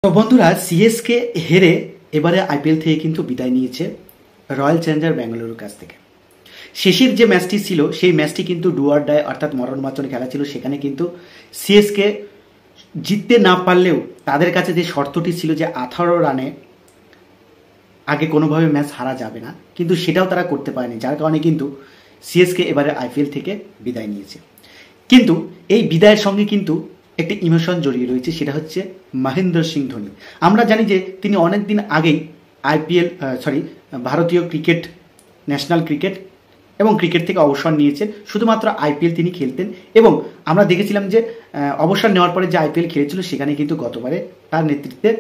তো বন্ধুরা, সিএসকে হেরে এবারে আইপিএল থেকে কিন্তু বিদায় নিয়েছে রয়্যাল চ্যালেঞ্জার ব্যাঙ্গালুরুর কাছ থেকে। শেষের যে ম্যাচটি ছিল সেই ম্যাচটি কিন্তু ডু অর ডাই অর্থাৎ মরণ বাঁচন খেলা ছিল। সেখানে কিন্তু সিএসকে জিততে না পারলেও তাদের কাছে যে শর্তটি ছিল যে 18 রানে আগে কোনোভাবে ম্যাচ হারা যাবে না, কিন্তু সেটাও তারা করতে পারেনি, যার কারণে কিন্তু সিএসকে এবারে আইপিএল থেকে বিদায় নিয়েছে। কিন্তু এই বিদায়ের সঙ্গে কিন্তু একটি ইমোশন জড়িয়ে রয়েছে, সেটা হচ্ছে মহেন্দ্র সিং ধোনি। আমরা জানি যে তিনি অনেক দিন আগেই ভারতীয় ক্রিকেট, ন্যাশনাল ক্রিকেট এবং ক্রিকেট থেকে অবসর নিয়েছেন, শুধুমাত্র আইপিএল তিনি খেলতেন। এবং আমরা দেখেছিলাম যে অবসর নেওয়ার পরে যে আইপিএল খেলেছিল সেখানে কিন্তু গতবারে তার নেতৃত্বে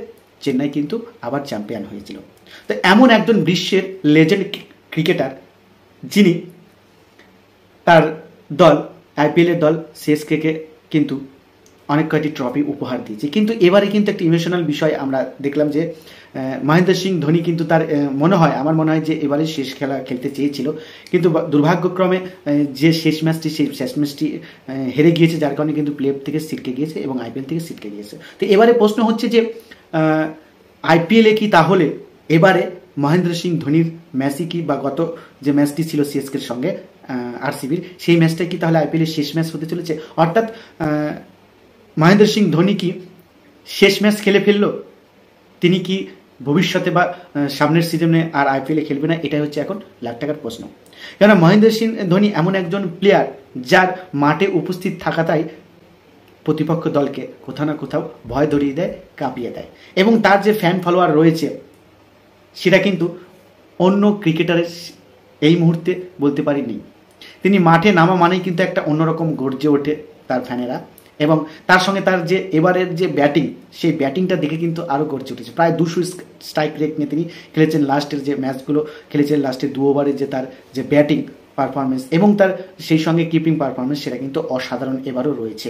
চেন্নাই কিন্তু আবার চ্যাম্পিয়ন হয়েছিল। তো এমন একজন বিশ্বের লেজেন্ড ক্রিকেটার, যিনি তার দল আইপিএলের দল সিএসকে কিন্তু অনেক কয়েকটি ট্রফি উপহার দিয়েছে, কিন্তু এবারে কিন্তু একটা ইমোশনাল বিষয় আমরা দেখলাম যে মহেন্দ্র সিং ধোনি কিন্তু তার আমার মনে হয় যে এবারে শেষ খেলা খেলতে চেয়েছিল, কিন্তু দুর্ভাগ্যক্রমে যে শেষ ম্যাচটি হেরে গিয়েছে, যার কারণে কিন্তু প্লে অফ থেকে ছিটকে গিয়েছে এবং আইপিএল থেকে ছিটকে গিয়েছে। তো এবারে প্রশ্ন হচ্ছে যে আইপিএলে কি তাহলে এবারে মহেন্দ্র সিং ধোনির ম্যাচই কি, বা গত যে ম্যাচটি ছিল সিএসকের সঙ্গে আরসিবির, সেই ম্যাচটাই কি তাহলে আইপিএলের শেষ ম্যাচ হতে চলেছে? অর্থাৎ মহেন্দ্র সিং ধোনি কি শেষ ম্যাচ খেলে ফেললো? তিনি কি ভবিষ্যতে বা সামনের সিজনে আর আইপিএলে খেলবে না? এটাই হচ্ছে এখন লাখ টাকার প্রশ্ন। কেন মহেন্দ্র সিং ধোনি এমন একজন প্লেয়ার যার মাঠে উপস্থিত থাকাটাই প্রতিপক্ষ দলকে কোথাও না কোথাও ভয় ধরিয়ে দেয়, কাঁপিয়ে দেয়, এবং তার যে ফ্যান ফলোয়ার রয়েছে সেটা কিন্তু অন্য ক্রিকেটারের এই মুহূর্তে বলতে পারি নেই। তিনি মাঠে নামা মানেই কিন্তু একটা অন্যরকম গর্জে ওঠে তার ফ্যানেরা, এবং তার সঙ্গে তার যে এবারের যে ব্যাটিং, সেই ব্যাটিংটা দেখে কিন্তু আরও গর্জে উঠেছে। প্রায় 200 স্ট্রাইক রেট নিয়ে তিনি খেলেছেন। লাস্টের যে ম্যাচগুলো খেলেছেন, লাস্টের 2 ওভারে যে তার যে ব্যাটিং পারফরমেন্স এবং তার সেই সঙ্গে কিপিং পারফরমেন্স, সেটা কিন্তু অসাধারণ এবারও রয়েছে।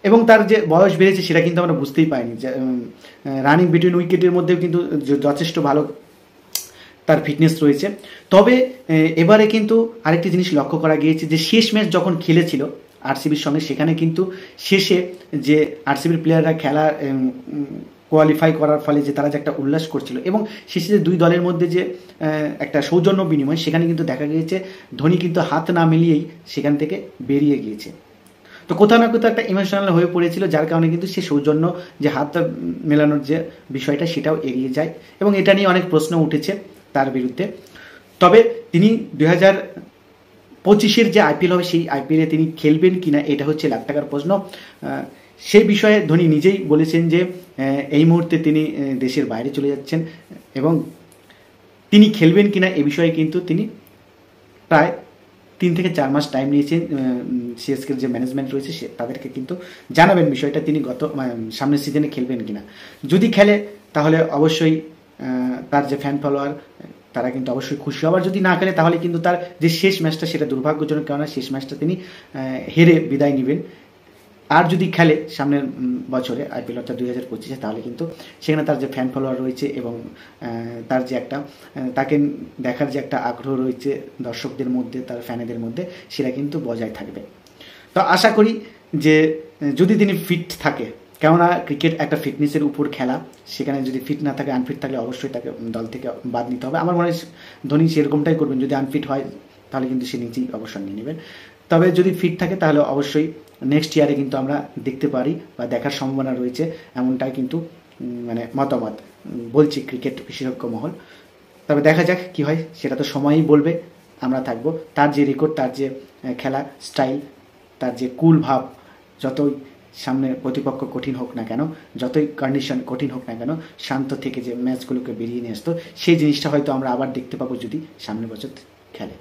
এবং তার যে বয়স বেড়েছে সেটা কিন্তু আমরা বুঝতেই পাইনি। যে রানিং বিটুইন উইকেটের মধ্যেও কিন্তু যথেষ্ট ভালো তার ফিটনেস রয়েছে। তবে এবারে কিন্তু আরেকটি জিনিস লক্ষ্য করা গিয়েছে যে শেষ ম্যাচ যখন খেলেছিল আরসিবির সঙ্গে, সেখানে কিন্তু শেষে যে আরসিবির প্লেয়াররা খেলা কোয়ালিফাই করার ফলে যে তারা যে একটা উল্লাস করছিল, এবং শেষে যে দুই দলের মধ্যে যে একটা সৌজন্য বিনিময়, সেখানে কিন্তু দেখা গিয়েছে ধোনি কিন্তু হাত না মিলিয়েই সেখান থেকে বেরিয়ে গিয়েছে। তো কোথাও না কোথাও একটা ইমোশনাল হয়ে পড়েছিল, যার কারণে কিন্তু সে সৌজন্য যে হাতটা মেলানোর যে বিষয়টা সেটাও এড়িয়ে যায়, এবং এটা নিয়ে অনেক প্রশ্ন উঠেছে তার বিরুদ্ধে। তবে তিনি 2025-এর যে আইপিএল হবে সেই আইপিএলে তিনি খেলবেন কিনা, এটা হচ্ছে লাখ টাকার প্রশ্ন। সেই বিষয়ে ধোনি নিজেই বলেছেন যে এই মুহূর্তে তিনি দেশের বাইরে চলে যাচ্ছেন, এবং তিনি খেলবেন কিনা এ বিষয়ে কিন্তু তিনি প্রায় 3 থেকে 4 মাস টাইম নিয়েছেন। সিএসকের যে ম্যানেজমেন্ট রয়েছে তাদেরকে কিন্তু জানাবেন বিষয়টা, তিনি সামনের সিজনে খেলবেন কিনা। যদি খেলে তাহলে অবশ্যই তার যে ফ্যান ফলোয়ার তারা কিন্তু অবশ্যই খুশি। আবার যদি না খেলে তাহলে কিন্তু তার যে শেষ ম্যাচটা সেটা দুর্ভাগ্যজনক, কেননা শেষ ম্যাচটা তিনি হেরে বিদায় নেবেন। আর যদি খেলে সামনের বছরে আইপিএল অর্থাৎ 2025-এ, তাহলে কিন্তু সেখানে তার যে ফ্যান ফলোয়ার রয়েছে এবং তার যে একটা তাকে দেখার যে একটা আগ্রহ রয়েছে দর্শকদের মধ্যে, তার ফ্যানেদের মধ্যে, সেটা কিন্তু বজায় থাকবে। তো আশা করি যে যদি তিনি ফিট থাকে, কেননা ক্রিকেট একটা ফিটনেসের উপর খেলা, সেখানে যদি ফিট না থাকে, আনফিট থাকলে অবশ্যই তাকে দল থেকে বাদ নিতে হবে। আমার মনে হয় ধোনি সেরকমটাই করবেন। যদি আনফিট হয় তাহলে কিন্তু সে নিজেই অবসর নিয়ে নেবেন। তবে যদি ফিট থাকে তাহলে অবশ্যই নেক্সট ইয়ারে কিন্তু আমরা দেখতে পারি বা দেখার সম্ভাবনা রয়েছে, এমনটাই কিন্তু মতামত বলছি ক্রিকেট বিশেষজ্ঞ মহল। তবে দেখা যাক কি হয়, সেটা তো সময়ই বলবে। আমরা থাকবো। তার যে রেকর্ড, তার যে খেলা স্টাইল, তার যে কুল ভাব, যতই সামনে প্রতিপক্ষ কঠিন হোক না কেন, যতই কন্ডিশন কঠিন হোক না কেন, শান্ত থেকে যে ম্যাচগুলোকে বেরিয়ে নিয়ে আসতো, সেই জিনিসটা হয়তো আমরা আবার দেখতে পাবো যদি সামনের বছর খেলে।